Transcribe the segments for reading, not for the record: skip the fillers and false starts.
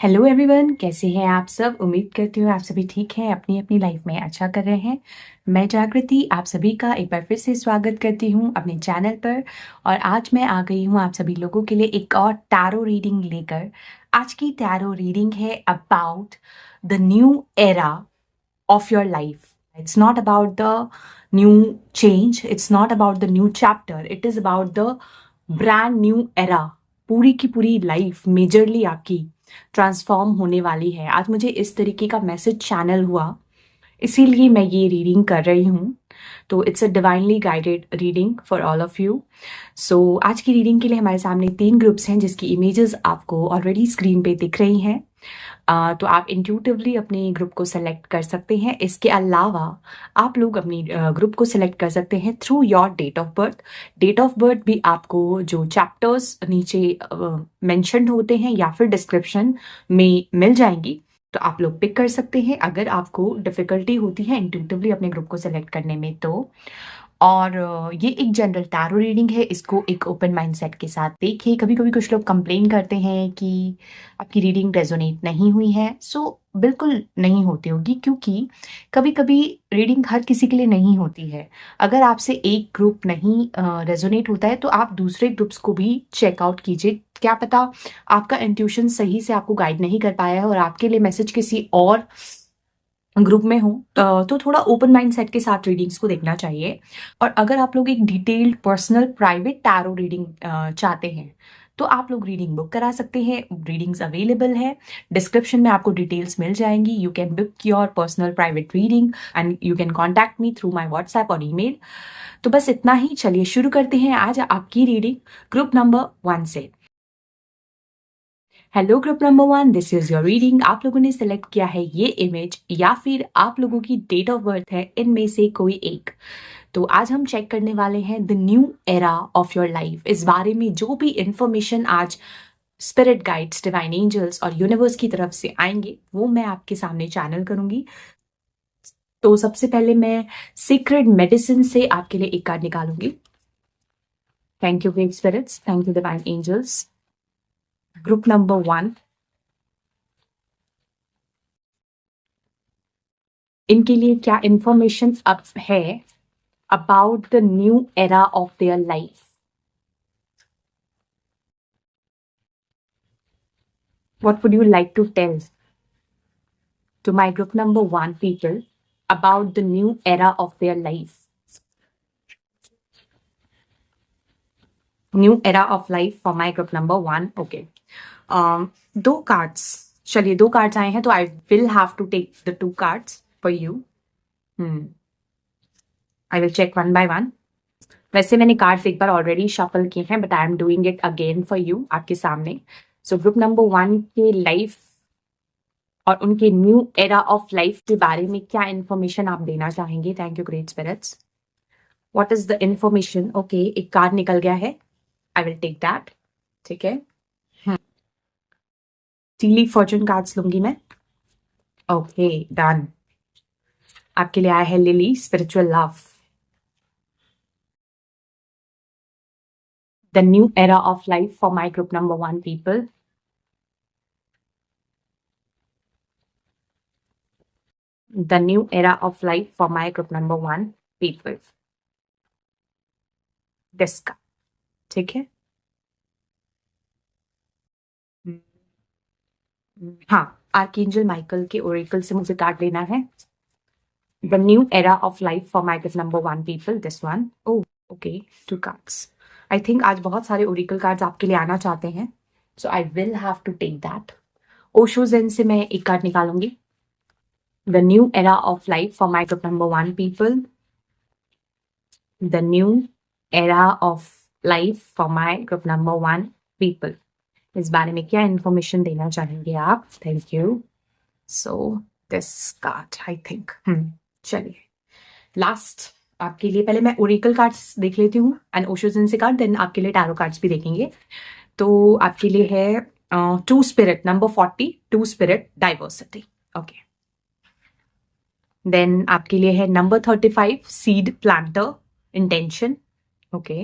Hello everyone, कैसे हैं आप सब। उम्मीद करती हूँ आप सभी ठीक हैं, अपनी अपनी लाइफ में अच्छा कर रहे हैं। मैं जागृति आप सभी का एक बार फिर से स्वागत करती हूँ अपने चैनल पर। और आज मैं आ गई हूँ आप सभी लोगों के लिए एक और टैरो रीडिंग लेकर। आज की टैरो रीडिंग है about the new era of your life. It's not about the new change, it's not about the new chapter, it is about the brand new era. पूरी की पूरी लाइफ मेजरली आपकी transform होने वाली है। आज मुझे इस तरीके का मैसेज चैनल हुआ, इसीलिए मैं ये रीडिंग कर रही हूँ। तो it's a divinely guided reading for all of you. So आज की रीडिंग के लिए हमारे सामने 3 ग्रुप्स हैं जिसकी इमेजेस आपको ऑलरेडी स्क्रीन पे दिख रही हैं। तो आप इंट्यूटिवली अपने ग्रुप को सेलेक्ट कर सकते हैं। इसके अलावा आप लोग अपनी ग्रुप को सेलेक्ट कर सकते हैं through your date of birth. Date of birth भी आपको जो चैप्टर्स नीचे मेंशन होते हैं या फिर डिस्क्रिप्शन में मिल जाएंगी, तो आप लोग पिक कर सकते हैं अगर आपको डिफिकल्टी होती है इंट्यूटिवली अपने ग्रुप को सेलेक्ट करने में तो। और ये एक जनरल टैरो रीडिंग है, इसको एक ओपन माइंडसेट के साथ देखिए। कभी कभी कुछ लोग कंप्लेन करते हैं कि आपकी रीडिंग रेजोनेट नहीं हुई है। सो बिल्कुल नहीं होती होगी, क्योंकि कभी कभी रीडिंग हर किसी के लिए नहीं होती है। अगर आपसे एक ग्रुप नहीं रेजोनेट होता है तो आप दूसरे ग्रुप्स को भी चेकआउट कीजिए। क्या पता आपका इंट्यूशन सही से आपको गाइड नहीं कर पाया है और आपके लिए मैसेज किसी और ग्रुप में हो, तो थोड़ा ओपन माइंड सेट के साथ रीडिंग्स को देखना चाहिए। और अगर आप लोग एक detailed personal private tarot reading चाहते हैं तो आप लोग रीडिंग बुक करा सकते हैं। रीडिंग्स अवेलेबल है, डिस्क्रिप्शन में आपको डिटेल्स मिल जाएंगी। You can book your personal private reading and you can contact me through my WhatsApp और ईमेल। तो बस इतना ही, चलिए शुरू करते हैं आज आपकी रीडिंग ग्रुप नंबर 1 से। Hello group number 1, this is your reading. आप लोगों ने सिलेक्ट किया है ये इमेज या फिर आप लोगों की डेट ऑफ बर्थ है, इनमें से कोई एक। तो आज हम चेक करने वाले हैं the new era of your life. इस बारे में जो भी इंफॉर्मेशन आज स्पिरिट गाइड्स, डिवाइन एंजल्स और यूनिवर्स की तरफ से आएंगे वो मैं आपके सामने चैनल करूंगी। तो सबसे पहले मैं सीक्रेट मेडिसिन से आपके लिए एक कार्ड निकालूंगी। Thank you great spirits, thank you divine angels. Group number 1, इनके लिए क्या इंफॉर्मेशन अब है about the new era of their life. What would you like to tell to my group number 1 people about the new era of their life? New era of life for my group number 1. Okay. दो cards, चलिए 2 cards आए हैं तो I will have to take the 2 cards for you. I will check one by one. वैसे मैंने cards एक बार already shuffle किए हैं, but I am doing it again for you आपके सामने। सो ग्रुप नंबर 1 के लाइफ और उनके न्यू एरा ऑफ लाइफ के बारे में क्या इन्फॉर्मेशन आप देना चाहेंगे। Thank you great spirits. What is the information. Okay, एक कार्ड निकल गया है, आई विल टेक दैट। ठीक है, टीली फॉर्चून कार्ड्स लूंगी मैं। Okay done. आपके लिए आया है lily, spiritual love. The new era of life for my group number 1 people. The new era of life for my group number 1 people. डिस्का, ठीक है। हाँ, आर्कएंजल माइकल के ओरेकल से मुझे कार्ड लेना है। The new era of life for my group number 1 people, this one. Oh okay, 2 cards. I think आज बहुत सारे ओरेकल कार्ड्स आपके लिए आना चाहते हैं, so I will have to take that. Osho zen से मैं एक कार्ड निकालूंगी। The new era of life for my group number 1 people. The new era of life for my group number 1 people. इस बारे में क्या इंफॉर्मेशन देना चाहेंगे आप। Thank you. So this card I think, चलिए लास्ट आपके लिए पहले मैं ओरेकल कार्ड्स देख लेती हूँ एंड ओशोजन से कार्ड, देन आपके लिए टैरो कार्ड्स भी देखेंगे। तो आपके लिए है 2 spirit number 40, 2 spirit diversity. Okay, then आपके लिए है number 35 seed planter intention. Okay,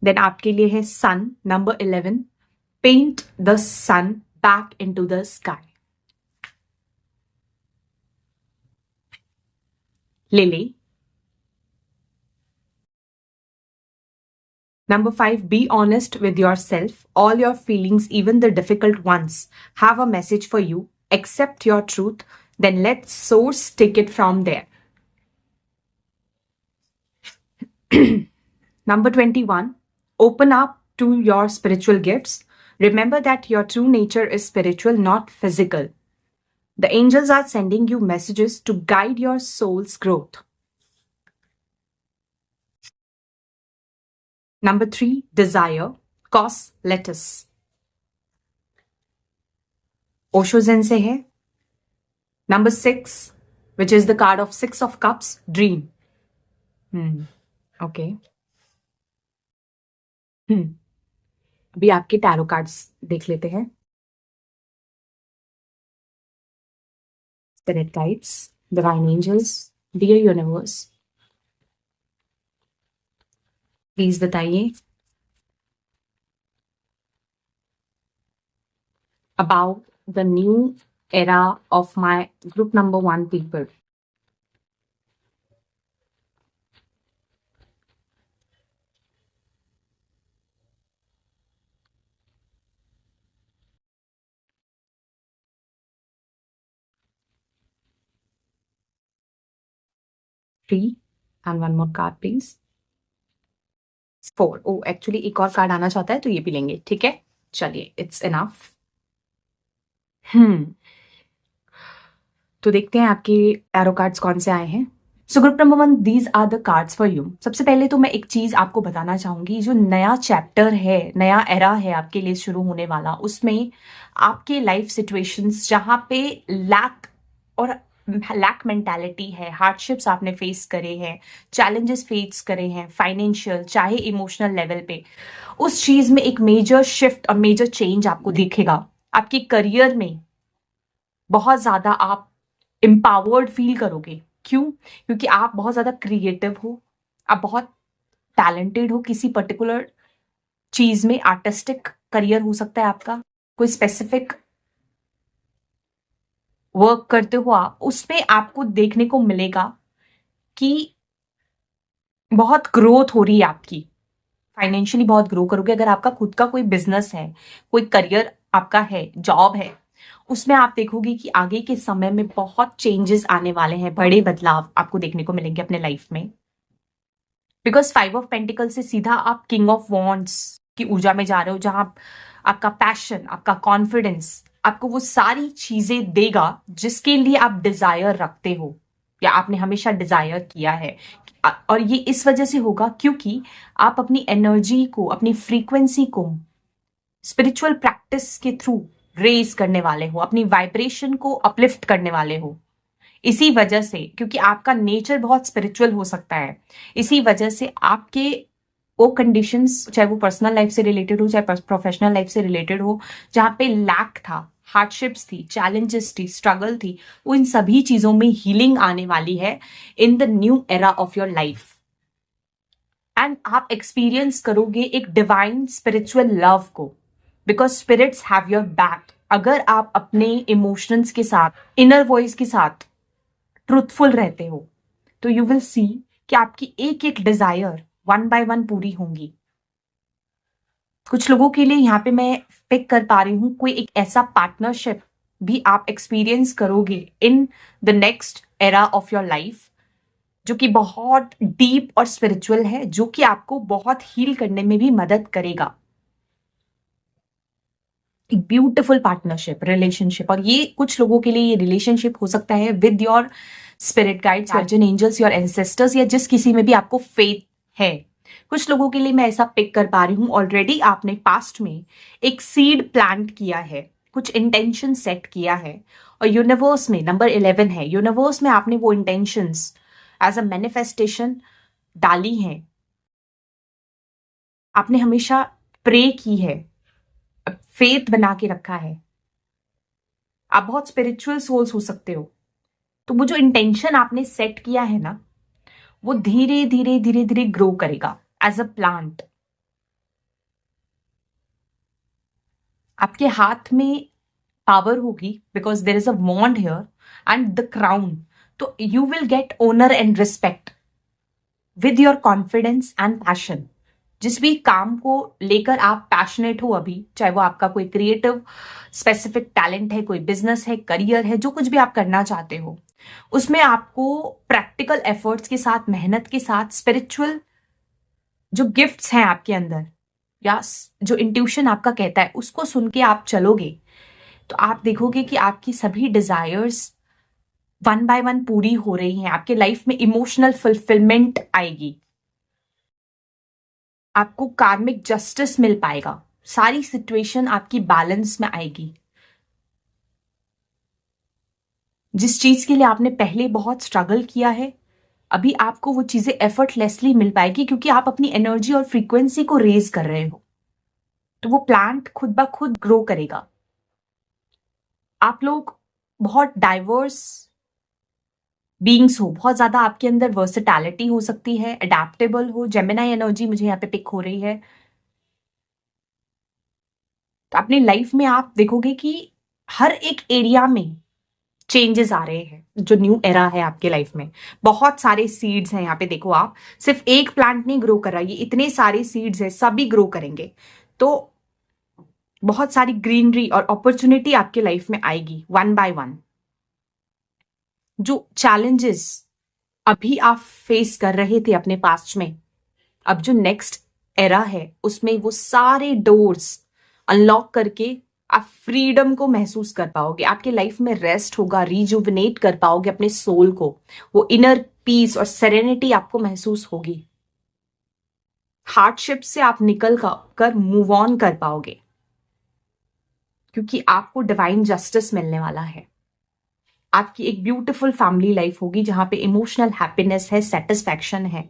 then आपके लिए है sun number 11 paint the sun back into the sky. Lily. Number 5, be honest with yourself. All your feelings, even the difficult ones, have a message for you. Accept your truth, then let source take it from there. Number 21, open up to your spiritual gifts. Remember that your true nature is spiritual, not physical. The angels are sending you messages to guide your soul's growth. Number 3, desire. Cost lettuce. Osho Zen से है. Number 6, which is the card of 6 of cups, dream. Okay. अभी आपके tarot cards देख लेते हैं. Spirit guides, divine angels, dear universe, please बताइए about the new era of my group number 1 people. Three and one more card please. 4. Oh, actually एक और card आना चाहता है तो ये भी लेंगे. ठीक है, चलिए, इट्स इनफ. तो देखते हैं आपके टैरो कार्ड्स कौन से आए हैं. So group number 1, these are the cards for you. सबसे पहले तो मैं एक चीज आपको बताना चाहूंगी. जो नया चैप्टर है, नया एरा है आपके लिए शुरू होने वाला, उसमें आपके लाइफ सिचुएशंस जहां पे लैक मेंटालिटी है, हार्डशिप्स आपने फेस करे हैं, चैलेंजेस फेस करे हैं, फाइनेंशियल चाहे इमोशनल लेवल पे, उस चीज में एक मेजर शिफ्ट और मेजर चेंज आपको दिखेगा. आपके करियर में बहुत ज्यादा आप एम्पावर्ड फील करोगे. क्यों? क्योंकि आप बहुत ज्यादा क्रिएटिव हो, आप बहुत टैलेंटेड हो किसी पर्टिकुलर चीज में. आर्टिस्टिक करियर हो सकता है आपका, कोई स्पेसिफिक वर्क करते हो आप, उसमें आपको देखने को मिलेगा कि बहुत ग्रोथ हो रही है आपकी. फाइनेंशियली बहुत ग्रो करोगे. अगर आपका खुद का कोई बिजनेस है, कोई करियर आपका है, जॉब है, उसमें आप देखोगे कि आगे के समय में बहुत चेंजेस आने वाले हैं, बड़े बदलाव आपको देखने को मिलेंगे अपने लाइफ में. बिकॉज 5 ऑफ पेंटिकल से सीधा आप किंग ऑफ वॉन्ड्स की ऊर्जा में जा रहे हो, जहां आपका पैशन, आपका कॉन्फिडेंस आपको वो सारी चीजें देगा जिसके लिए आप डिजायर रखते हो या आपने हमेशा डिजायर किया है. और ये इस वजह से होगा क्योंकि आप अपनी एनर्जी को, अपनी फ्रीक्वेंसी को स्पिरिचुअल प्रैक्टिस के थ्रू रेज करने वाले हो, अपनी वाइब्रेशन को अपलिफ्ट करने वाले हो. इसी वजह से, क्योंकि आपका नेचर बहुत स्पिरिचुअल हो सकता है, इसी वजह से आपके वो कंडीशंस, चाहे वो पर्सनल लाइफ से रिलेटेड हो, चाहे प्रोफेशनल लाइफ से रिलेटेड हो, जहां पे लैक था, हार्डशिप्स थी, चैलेंजेस थी, स्ट्रगल थी, वो इन सभी चीजों में हीलिंग आने वाली है in the new era of your life. And आप एक्सपीरियंस करोगे एक डिवाइन स्पिरिचुअल लव को, because spirits have your back. अगर आप अपने इमोशंस के साथ, इनर वॉइस के साथ ट्रूथफुल रहते हो, तो यू विल सी कि आपकी एक एक डिजायर 1 by 1 पूरी होंगी. कुछ लोगों के लिए यहाँ पे मैं पिक कर पा रही हूं, कोई एक ऐसा पार्टनरशिप भी आप एक्सपीरियंस करोगे in the next era of your life, जो कि बहुत डीप और स्पिरिचुअल है, जो कि आपको बहुत हील करने में भी मदद करेगा. एक ब्यूटिफुल पार्टनरशिप, रिलेशनशिप. और ये कुछ लोगों के लिए ये रिलेशनशिप हो सकता है with your spirit guides, guardian angels, your ancestors, या जिस किसी में भी आपको फेथ है. कुछ लोगों के लिए मैं ऐसा पिक कर पा रही हूं, ऑलरेडी आपने पास्ट में एक सीड प्लांट किया है, कुछ इंटेंशन सेट किया है, और यूनिवर्स में नंबर 11 है. यूनिवर्स में आपने वो इंटेंशंस एज अ मैनिफेस्टेशन डाली है. आपने हमेशा प्रे की है, फेथ बना के रखा है. आप बहुत स्पिरिचुअल सोल्स हो सकते हो. तो वो जो इंटेंशन आपने सेट किया है ना, वो धीरे धीरे धीरे धीरे ग्रो करेगा एज अ प्लांट. आपके हाथ में पावर होगी because there is a wand here and the crown. तो you will get honour and respect with your confidence and passion. जिस भी काम को लेकर आप पैशनेट हो अभी, चाहे वो आपका कोई क्रिएटिव स्पेसिफिक टैलेंट है, कोई बिजनेस है, करियर है, जो कुछ भी आप करना चाहते हो, उसमें आपको प्रैक्टिकल एफर्ट्स के साथ, मेहनत के साथ, स्पिरिचुअल जो गिफ्ट्स हैं आपके अंदर या जो इंट्यूशन आपका कहता है उसको सुन के आप चलोगे तो आप देखोगे कि आपकी सभी डिजायर्स वन बाय वन पूरी हो रही हैं। आपके लाइफ में इमोशनल फुलफिलमेंट आएगी, आपको कार्मिक जस्टिस मिल पाएगा, सारी सिचुएशन आपकी बैलेंस में आएगी। जिस चीज के लिए आपने पहले बहुत स्ट्रगल किया है, अभी आपको वो चीजें एफर्टलेसली मिल पाएगी क्योंकि आप अपनी एनर्जी और फ्रीक्वेंसी को रेज कर रहे हो। तो वो प्लांट खुद ब खुद ग्रो करेगा। आप लोग बहुत डाइवर्स बीइंग्स हो, बहुत ज्यादा आपके अंदर वर्सेटैलिटी हो सकती है, अडेप्टेबल हो। जेमिनाई एनर्जी मुझे यहाँ पे पिक हो रही है। तो अपनी लाइफ में आप देखोगे कि हर एक एरिया में चेंजेस आ रहे हैं। जो न्यू एरा है आपके लाइफ में, बहुत सारे सीड्स हैं यहाँ पे। देखो आप, सिर्फ एक प्लांट नहीं ग्रो कर रहा, ये इतने सारे सीड्स हैं, सभी ग्रो करेंगे। तो बहुत सारी ग्रीनरी और अपॉर्चुनिटी आपके लाइफ में आएगी वन बाय वन। जो चैलेंजेस अभी आप फेस कर रहे थे अपने पास्ट में, अब जो नेक्स्ट एरा है उसमें वो सारे डोर्स अनलॉक करके आप फ्रीडम को महसूस कर पाओगे। आपके लाइफ में रेस्ट होगा, रिजुविनेट कर पाओगे अपने सोल को, वो इनर पीस और सेरेनिटी आपको महसूस होगी। हार्डशिप से आप निकल कर मूव ऑन कर पाओगे क्योंकि आपको डिवाइन जस्टिस मिलने वाला है। आपकी एक ब्यूटीफुल फैमिली लाइफ होगी जहां पे इमोशनल हैप्पीनेस है, सेटिस्फैक्शन है।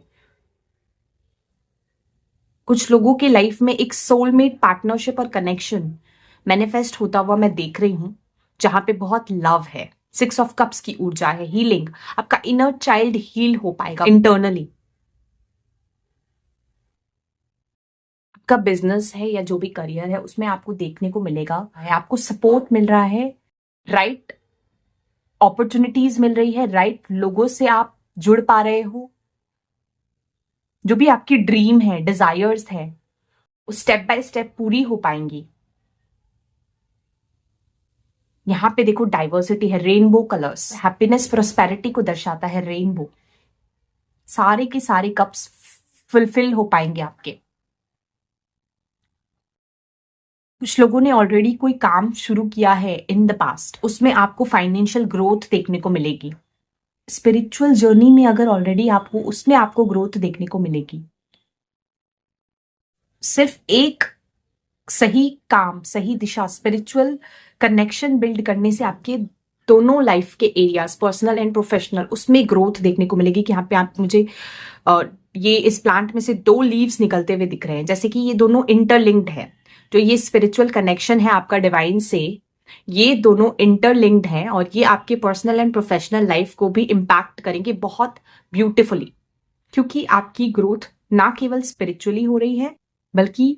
कुछ लोगों के लाइफ में एक सोलमेट पार्टनरशिप और कनेक्शन मैनिफेस्ट होता हुआ मैं देख रही हूं, जहां पे बहुत लव है। 6 ऑफ कप्स की ऊर्जा है, हीलिंग। आपका इनर चाइल्ड हील हो पाएगा इंटरनली। आपका बिजनेस है या जो भी करियर है उसमें आपको देखने को मिलेगा, आपको सपोर्ट मिल रहा है, राइट अपॉर्चुनिटीज मिल रही है, राइट लोगों से आप जुड़ पा रहे हो। जो भी आपकी ड्रीम है, डिजायर्स है, वो स्टेप बाय स्टेप पूरी हो पाएंगी। यहां पे देखो डाइवर्सिटी है, रेनबो कलर्स, हैप्पीनेस प्रोस्पेरिटी को दर्शाता है रेनबो। सारे के सारे कप्स फुलफिल हो पाएंगे आपके। कुछ लोगों ने ऑलरेडी कोई काम शुरू किया है इन द पास्ट, उसमें आपको फाइनेंशियल ग्रोथ देखने को मिलेगी। स्पिरिचुअल जर्नी में अगर ऑलरेडी आप हो, उसमें आपको ग्रोथ देखने को मिलेगी। सिर्फ एक सही काम, सही दिशा, स्पिरिचुअल कनेक्शन बिल्ड करने से आपके दोनों लाइफ के एरियाज, पर्सनल एंड प्रोफेशनल, उसमें ग्रोथ देखने को मिलेगी। कि यहाँ पे आप मुझे ये इस प्लांट में से 2 लीव्स निकलते हुए दिख रहे हैं, जैसे कि ये दोनों इंटरलिंक्ड है। जो ये स्पिरिचुअल कनेक्शन है आपका डिवाइन से, ये दोनों इंटरलिंक्ड हैं और ये आपके पर्सनल एंड प्रोफेशनल लाइफ को भी इम्पैक्ट करेंगे बहुत ब्यूटिफुली। क्योंकि आपकी ग्रोथ ना केवल स्पिरिचुअली हो रही है बल्कि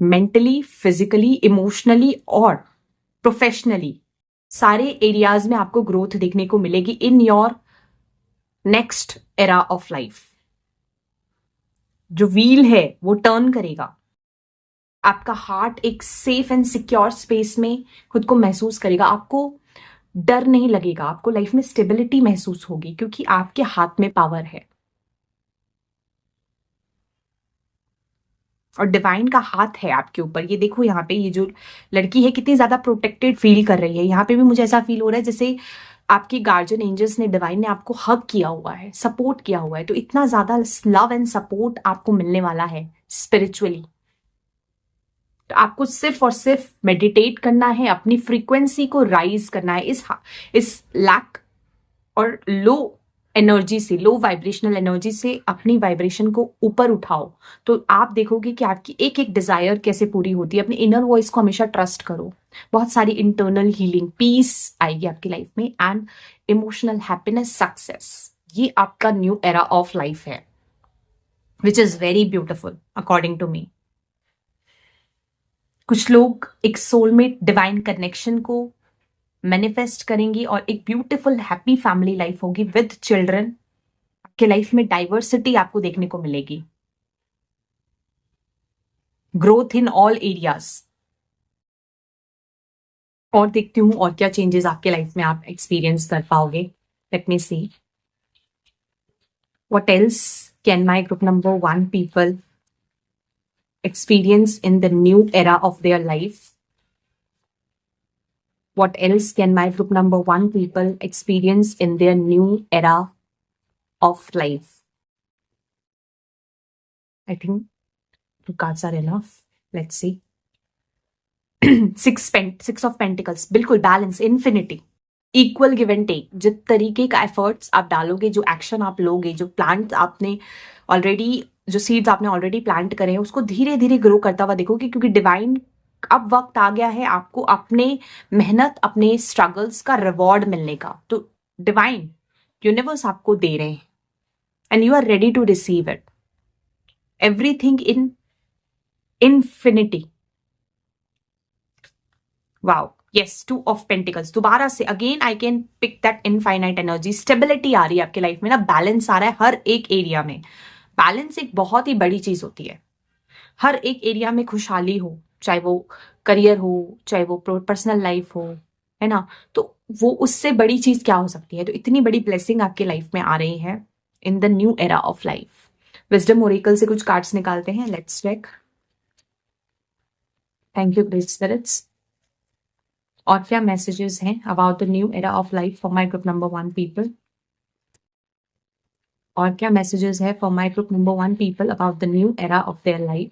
मेंटली, फिजिकली, इमोशनली और प्रोफेशनली सारे एरियाज में आपको ग्रोथ देखने को मिलेगी in your next era of life. जो व्हील है वो टर्न करेगा। आपका हार्ट एक सेफ एंड सिक्योर स्पेस में खुद को महसूस करेगा। आपको डर नहीं लगेगा, आपको लाइफ में स्टेबिलिटी महसूस होगी क्योंकि आपके हाथ में पावर है। और डिवाइन का हाथ है आपके ऊपर। ये देखो यहाँ पे ये जो लड़की है कितनी ज्यादा प्रोटेक्टेड फील कर रही है। यहाँ पे भी मुझे ऐसा फील हो रहा है जैसे आपकी गार्जियन एंजल्स ने, डिवाइन ने आपको हग किया हुआ है, सपोर्ट किया हुआ है। तो इतना ज्यादा लव एंड सपोर्ट आपको मिलने वाला है स्पिरिचुअली। तो आपको सिर्फ और सिर्फ मेडिटेट करना है, अपनी फ्रीक्वेंसी को राइज करना है। इस लैक और लो एनर्जी से, लो वाइब्रेशनल एनर्जी से अपनी वाइब्रेशन को ऊपर उठाओ। तो आप देखोगे कि आपकी एक एक डिजायर कैसे पूरी होती है। अपने इनर वॉइस को हमेशा ट्रस्ट करो। बहुत सारी इंटरनल हीलिंग, पीस आएगी आपकी लाइफ में एंड इमोशनल हैप्पीनेस, सक्सेस। ये आपका न्यू एरा ऑफ लाइफ है which is very beautiful according to me. कुछ लोग एक सोलमेट डिवाइन कनेक्शन को मैनिफेस्ट करेंगे और एक ब्यूटीफुल हैप्पी फैमिली लाइफ होगी विद चिल्ड्रन। आपके लाइफ में डाइवर्सिटी आपको देखने को मिलेगी, ग्रोथ इन ऑल एरियाज। और देखती हूँ और क्या चेंजेस आपके लाइफ में आप एक्सपीरियंस कर पाओगे। Late me see what else can my group number 1 people experience in the new era of their life. What else can my group number 1 people experience in their new era of life? I think 2 cards are enough. Let's see. Six of Pentacles. बिल्कुल balance, infinity, equal give and take. जिस तरीके का efforts आप डालोगे, जो action आप लोगे, जो प्लांट आपने ऑलरेडी, जो सीड्स आपने ऑलरेडी प्लांट करे हैं, उसको धीरे धीरे ग्रो करता हुआ देखोगे। क्योंकि डिवाइन अब वक्त आ गया है आपको अपने मेहनत, अपने स्ट्रगल्स का रिवॉर्ड मिलने का। तो डिवाइन यूनिवर्स आपको दे रहे हैं and you are ready to receive it, everything in infinity. Wow, yes, 2 of pentacles. दोबारा से again I can pick that infinite energy. Stability आ रही है आपके लाइफ में ना, बैलेंस आ रहा है हर एक एरिया में। बैलेंस एक बहुत ही बड़ी चीज होती है। हर एक एरिया में खुशहाली हो, चाहे वो करियर हो, चाहे वो पर्सनल लाइफ हो, है ना। तो वो उससे बड़ी चीज क्या हो सकती है। तो इतनी बड़ी ब्लेसिंग आपके लाइफ में आ रही है in the new era of life. Wisdom oracle से कुछ कार्ड्स निकालते हैं, let's check. Thank you great spirits. और क्या मैसेजेस हैं about the new era of life for my group number 1 people. और क्या मैसेजेस है for my group number 1 people about the new era of their life.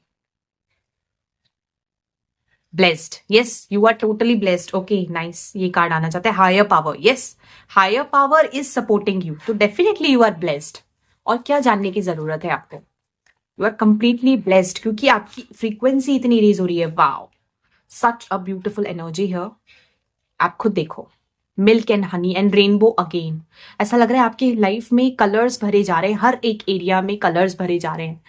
Blessed, yes, you are totally blessed. Okay, nice. ये card आना चाहता है higher power. Yes, higher power is supporting you, तो definitely you are blessed. और क्या जानने की जरूरत है आपको, यू आर कंप्लीटली ब्लेस्ड क्योंकि आपकी फ्रीक्वेंसी इतनी रेज हो रही है। Wow, such a beautiful energy है। आप खुद देखो, milk and honey and rainbow again. ऐसा लग रहा है आपकी लाइफ में कलर्स भरे जा रहे हैं, हर एक एरिया में कलर्स भरे जा रहे हैं,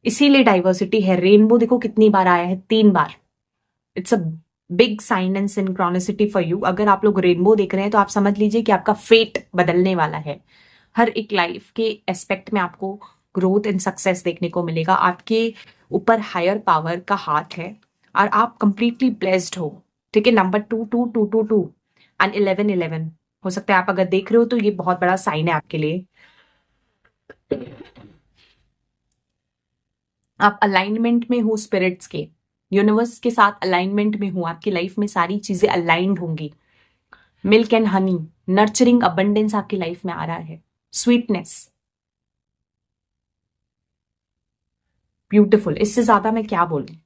इसीलिए डाइवर्सिटी है। रेनबो देखो कितनी बार आया है, 3 बार। It's a big sign and synchronicity for you. अगर आप लोग रेनबो देख रहे हैं तो आप समझ लीजिए कि आपका फेट बदलने वाला है। हर एक लाइफ के एस्पेक्ट में आपको ग्रोथ एंड सक्सेस देखने को मिलेगा। आपके ऊपर हायर पावर का हाथ है और आप कंप्लीटली ब्लेस्ड हो। ठीक है, नंबर 2222 एंड 1111 हो सकता है आप अगर देख रहे हो तो ये बहुत बड़ा साइन है आपके लिए। आप अलाइनमेंट में हो स्पिरिट्स के, यूनिवर्स के साथ अलाइनमेंट में हो। आपकी लाइफ में सारी चीजें अलाइंड होंगी। Milk and honey, nurturing abundance आपकी लाइफ में आ रहा है, स्वीटनेस, ब्यूटिफुल। इससे ज्यादा मैं क्या बोलूं।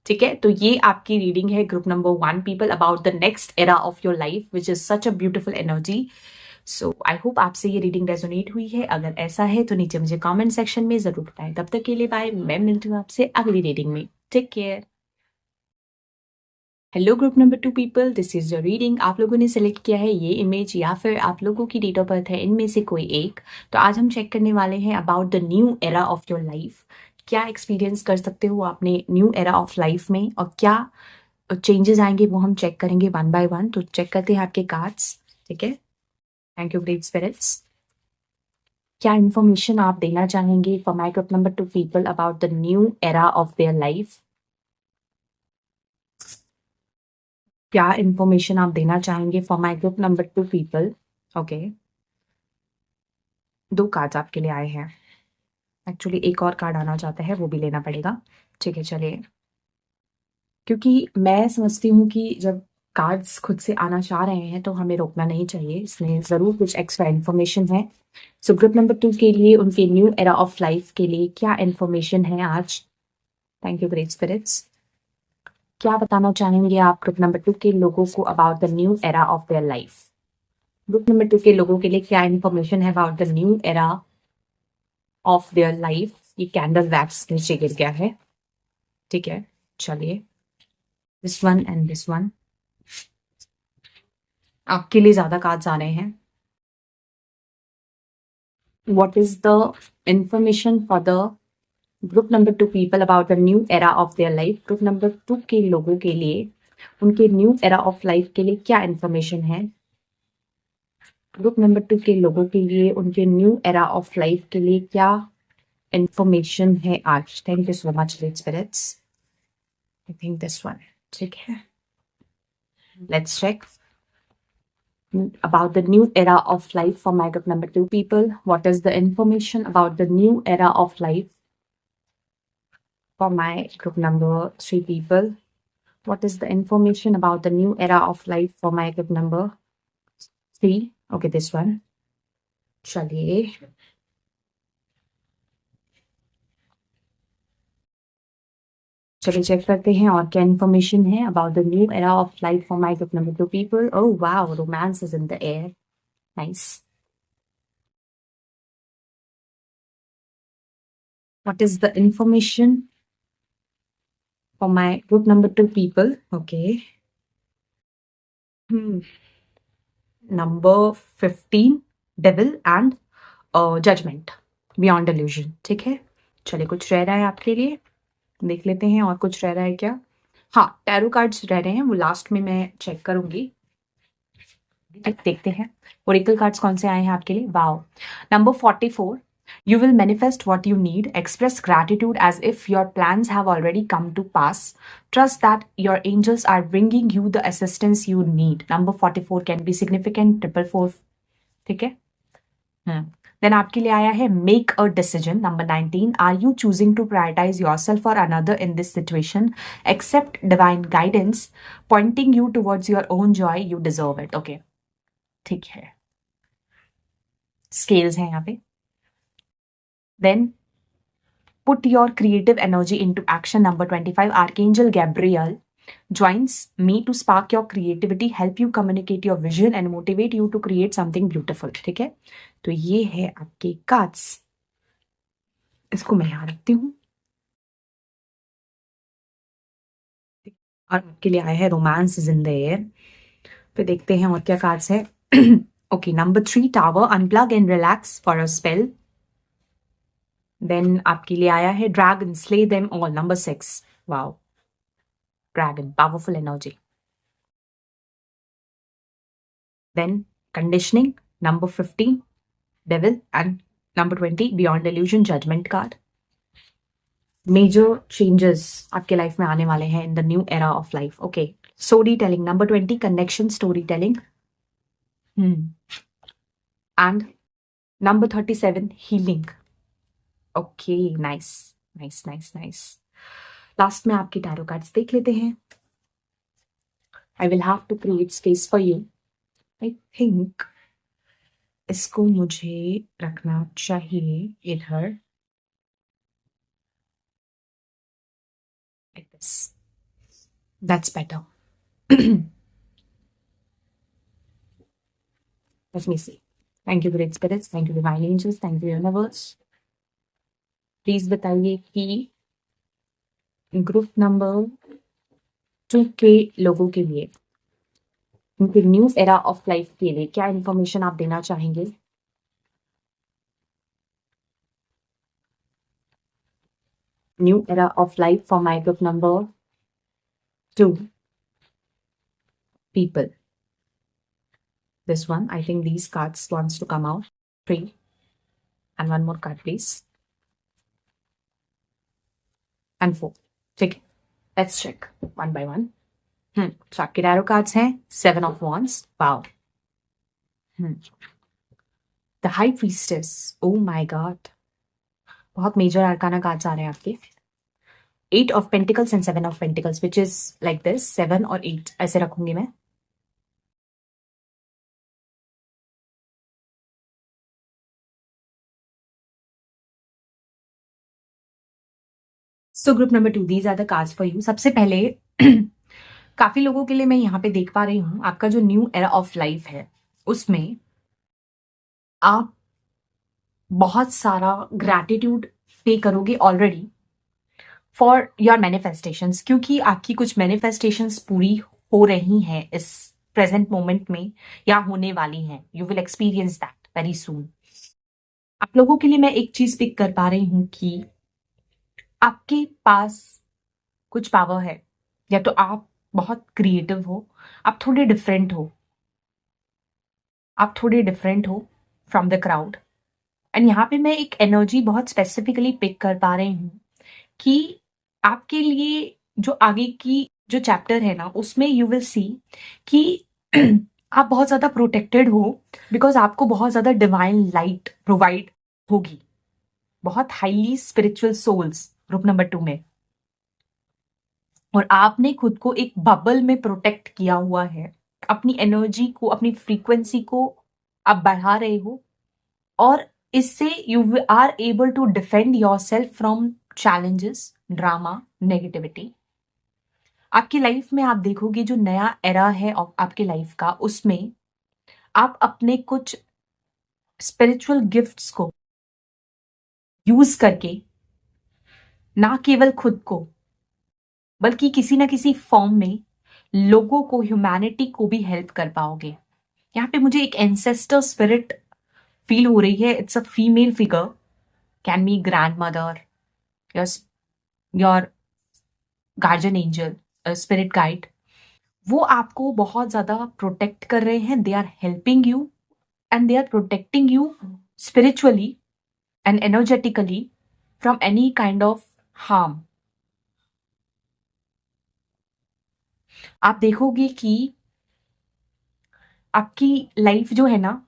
ठीक है, तो ये आपकी रीडिंग है group number 1 people about the next era of your life which is such a beautiful energy. So I hope आपसे ये रीडिंग रेजोनेट हुई है। अगर ऐसा है तो नीचे मुझे कमेंट सेक्शन में जरूर बताएं। तब तक के लिए बाय, मैं मिलती हूँ आपसे अगली रीडिंग में। Take care. Hello group number 2 people, this is your reading. आप लोगों ने सेलेक्ट किया है ये इमेज या फिर आप लोगों की डेट ऑफ बर्थ है, इनमें से कोई एक। तो आज हम चेक करने वाले हैं about the new era of your life. क्या एक्सपीरियंस कर सकते हो आपने न्यू एरा ऑफ लाइफ में और क्या चेंजेस आएंगे वो हम चेक करेंगे 1 बाय 1। तो चेक करते हैं आपके कार्ड्स। ठीक है, थैंक यू ग्रेट स्पिरिट्स। क्या इन्फॉर्मेशन आप देना चाहेंगे for my group number 2 people about the new era of their life. क्या इन्फॉर्मेशन आप देना चाहेंगे for my group number 2 people. Okay, 2 cards आपके लिए आए हैं। एक्चुअली एक और कार्ड आना चाहता है, वो भी लेना पड़ेगा। ठीक है, चलिए। क्योंकि मैं समझती हूँ कि जब कार्ड्स खुद से आना चाह रहे हैं तो हमें रोकना नहीं चाहिए, इसमें ज़रूर कुछ एक्स्ट्रा इन्फॉर्मेशन है। सो ग्रुप नंबर 2 के लिए उनके न्यू एरा ऑफ लाइफ के लिए क्या इन्फॉर्मेशन है आज। Thank you great spirits. क्या बताना चाहेंगे आप ग्रुप नंबर 2 के लोगों को about the new era of their life. Group number 2 के लोगों के लिए क्या इन्फॉर्मेशन है about the new era of their life. ये कैंडल वैक्स नीचे गिर गया है। ठीक है, चलिए, this one and this one आपके लिए ज्यादा कार्ड्स आ रहे हैं। What is the information for the group number 2 people about the new era of their life. Group number 2 के लोगों के लिए उनके न्यू एरा ऑफ लाइफ के लिए क्या इन्फॉर्मेशन है? ग्रुप नंबर 2 के लोगों के लिए उनके न्यू एरा ऑफ लाइफ के लिए क्या इन्फॉर्मेशन है आज? Thank you so much red spirits. I think this one, ठीक है। Let's check about the new era of life for my group number 2 people. What is the information about the new era of life for my group number 3 people? What is the information about the new era of life for my group number 3? Okay, this one. चलिए check करते हैं और क्या information है about the new era of life for my group number 2 people. Oh wow, romance is in the air. Nice. What is the information for my group number 2 people? Okay. Number 15, devil and judgment beyond delusion। ठीक है, चलिए कुछ रह रहा है आपके लिए, देख लेते हैं और कुछ रह रहा है क्या। हाँ, टैरो कार्ड्स रह रहे हैं, वो लास्ट में मैं चेक करूंगी। देखते हैं ओरेकल कार्ड्स कौन से आए हैं आपके लिए। Wow, number 44, you will manifest what you need. Express gratitude as if your plans have already come to pass. Trust that your angels are bringing you the assistance you need. Number 44 can be significant, 444, ठीक है। Then आपके लिए आया है make a decision. Number 19, are you choosing to prioritize yourself or another in this situation? Accept divine guidance pointing you towards your own joy. You deserve it. Okay, ठीक है। Scales हैं यहाँ पे। Then put your creative energy into action. Number 25, Archangel Gabriel joins me to spark your creativity, help you communicate your vision and motivate you to create something beautiful। ठीक है, तो ये है आपके कार्ड्स। इसको मैं यहाँ रखती हूँ और आपके लिए आया है romance is in the air. फिर देखते हैं और क्या कार्ड्स है। Okay, number 3, tower, unplug and relax for a spell. Then आपके लिए आया है dragon, slay them all. Number 6, wow, dragon, powerful energy. Then conditioning, number 15, devil, and number 20, beyond illusion, judgment card। Major changes आपके life में आने वाले हैं in the new era of life. Okay, story telling, number 20, connection, story telling. And number 37, healing. Okay, nice nice nice nice. Last में आपके tarot cards देख लेते हैं। I will have to create space for you. I think इसको मुझे रखना चाहिए इधर, like this. That's better. Let me see. Thank you great spirits, thank you divine angels, thank you universe। Please बताइए कि ग्रुप नंबर 2 के लोगों के लिए उनके न्यू एरा ऑफ लाइफ के लिए क्या इंफॉर्मेशन आप देना चाहेंगे। New era of life for my group number 2 people। This one, I think these cards wants to come out. 3 and one more card please, and 4। ठीक है, let's check one by one। so आपके tarot cards हैं 7 of wands, wow। the high priestess, oh my god, बहुत major आर्काना cards आ रहे हैं आपके। 8 of pentacles and 7 of pentacles, which is like this, 7 और 8 ऐसे रखूंगी मैं। So group number 2, these are the cards for you. सबसे पहले काफी लोगों के लिए मैं यहाँ पे देख पा रही हूँ आपका जो न्यू एरा ऑफ लाइफ है उसमें आप बहुत सारा ग्रैटिट्यूड पे करोगे ऑलरेडी फॉर योर मैनिफेस्टेशंस, क्योंकि आपकी कुछ मैनिफेस्टेशंस पूरी हो रही हैं इस प्रेजेंट मोमेंट में या होने वाली हैं। You will experience that very soon. आप लोगों के लिए मैं एक चीज पिक कर पा रही हूं कि आपके पास कुछ पावर है, या तो आप बहुत क्रिएटिव हो, आप थोड़े डिफरेंट हो, फ्रॉम द क्राउड। एंड यहाँ पे मैं एक एनर्जी बहुत स्पेसिफिकली पिक कर पा रही हूँ कि आपके लिए जो आगे की जो चैप्टर है ना, उसमें यू विल सी कि आप बहुत ज्यादा प्रोटेक्टेड हो, बिकॉज आपको बहुत ज्यादा डिवाइन लाइट प्रोवाइड होगी, बहुत highly spiritual souls group number 2 में। और आपने खुद को एक बबल में प्रोटेक्ट किया हुआ है, अपनी एनर्जी को, अपनी फ्रीक्वेंसी को आप बढ़ा रहे हो, और इससे you are able to defend yourself from challenges, drama, negativity. आपकी लाइफ में आप देखोगे जो नया एरा है आपके लाइफ का, उसमें आप अपने कुछ स्पिरिचुअल गिफ्ट्स को यूज करके ना केवल खुद को, बल्कि किसी ना किसी फॉर्म में लोगों को, ह्यूमैनिटी को भी हेल्प कर पाओगे। यहाँ पे मुझे एक एंसेस्टर स्पिरिट फील हो रही है। It's a female figure, can be grandmother, your your guardian angel, spirit guide. वो आपको बहुत ज्यादा प्रोटेक्ट कर रहे हैं। They are helping you and they are protecting you spiritually and energetically from any kind of harm. आप देखोगे कि आपकी लाइफ जो है ना,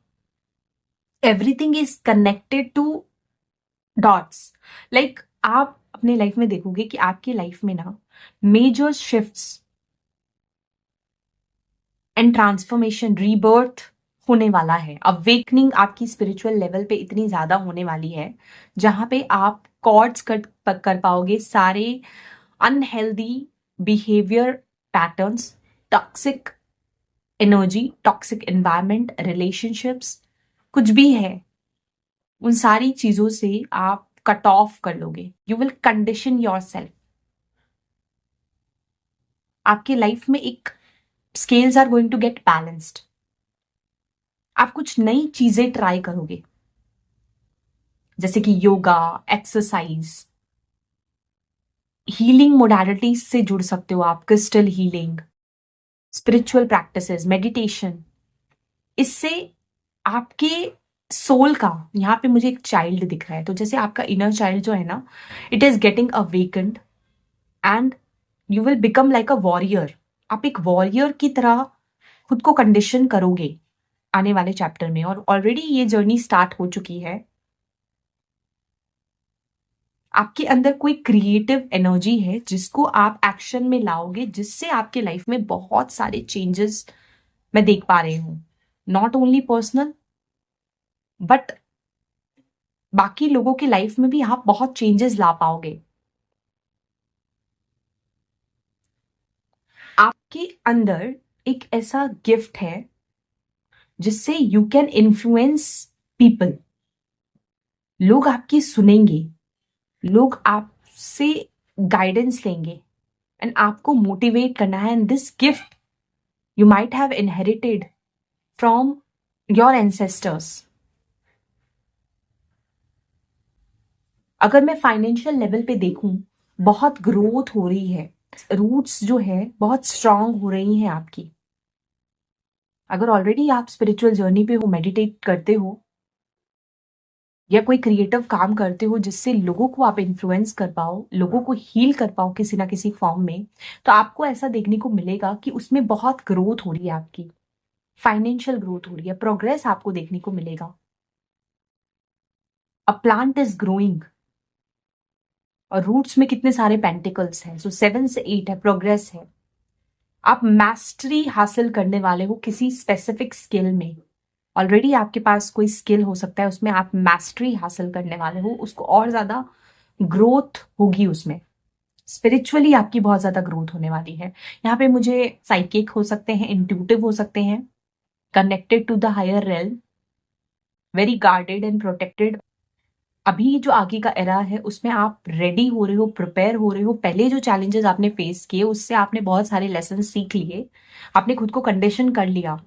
everything is connected to dots. Like आप अपने लाइफ में देखोगे कि आपकी लाइफ में ना major shifts and transformation, rebirth होने वाला है। अवेकनिंग आपकी स्पिरिचुअल लेवल पे इतनी ज्यादा होने वाली है, जहां पे आप कॉर्ड्स कट कर पाओगे सारे unhealthy behaviour patterns, toxic energy, toxic environment, relationships, कुछ भी है, उन सारी चीजों से आप कट ऑफ कर लोगे। You will condition yourself. आपके लाइफ में एक scales are going to get balanced. आप कुछ नई चीजें ट्राई करोगे, जैसे कि योगा, एक्सरसाइज, हीलिंग मोडालिटीज से जुड़ सकते हो आप, crystal healing, spiritual practices, meditation. इससे आपके सोल का, यहाँ पे मुझे एक चाइल्ड दिख रहा है, तो जैसे आपका इनर चाइल्ड जो है ना, it is getting awakened and you will become like a warrior. आप एक वॉरियर की तरह खुद को कंडीशन करोगे आने वाले चैप्टर में, और ऑलरेडी ये जर्नी स्टार्ट हो चुकी है। आपके अंदर कोई क्रिएटिव एनर्जी है जिसको आप एक्शन में लाओगे, जिससे आपके लाइफ में बहुत सारे चेंजेस मैं देख पा रही हूं। नॉट ओनली पर्सनल, बट बाकी लोगों की लाइफ में भी आप बहुत चेंजेस ला पाओगे। आपके अंदर एक ऐसा गिफ्ट है जिससे यू कैन इन्फ्लुएंस पीपल। लोग आपकी सुनेंगे, लोग आपसे गाइडेंस लेंगे एंड आपको मोटिवेट करना है। And this gift you might have inherited from your ancestors. अगर मैं फाइनेंशियल लेवल पे देखूं, बहुत ग्रोथ हो रही है, रूट्स जो है बहुत स्ट्रांग हो रही हैं आपकी। अगर ऑलरेडी आप स्पिरिचुअल जर्नी पे हो, मेडिटेट करते हो, या कोई क्रिएटिव काम करते हो जिससे लोगों को आप इन्फ्लुएंस कर पाओ, लोगों को हील कर पाओ किसी ना किसी फॉर्म में, तो आपको ऐसा देखने को मिलेगा कि उसमें बहुत ग्रोथ हो रही है आपकी, फाइनेंशियल ग्रोथ हो रही है, प्रोग्रेस आपको देखने को मिलेगा। अ प्लांट इज ग्रोइंग, और रूट्स में कितने सारे पेंटिकल्स हैं, सो 7 से 8 है, प्रोग्रेस है। आप मैस्टरी हासिल करने वाले हो किसी स्पेसिफिक स्किल में। ऑलरेडी आपके पास कोई स्किल हो सकता है, उसमें आप मैस्टरी हासिल करने वाले हो, उसको और ज्यादा ग्रोथ होगी उसमें। स्पिरिचुअली आपकी बहुत ज्यादा ग्रोथ होने वाली है। यहाँ पे मुझे साइकिक हो सकते हैं, इंट्यूटिव हो सकते हैं, connected to the higher realm, very guarded and protected. अभी जो आगे का एरा है उसमें आप रेडी हो रहे हो, प्रिपेयर हो रहे हो। पहले जो चैलेंजेस आपने फेस किए उससे आपने बहुत सारे लेसन सीख लिए, आपने खुद को कंडीशन कर लिया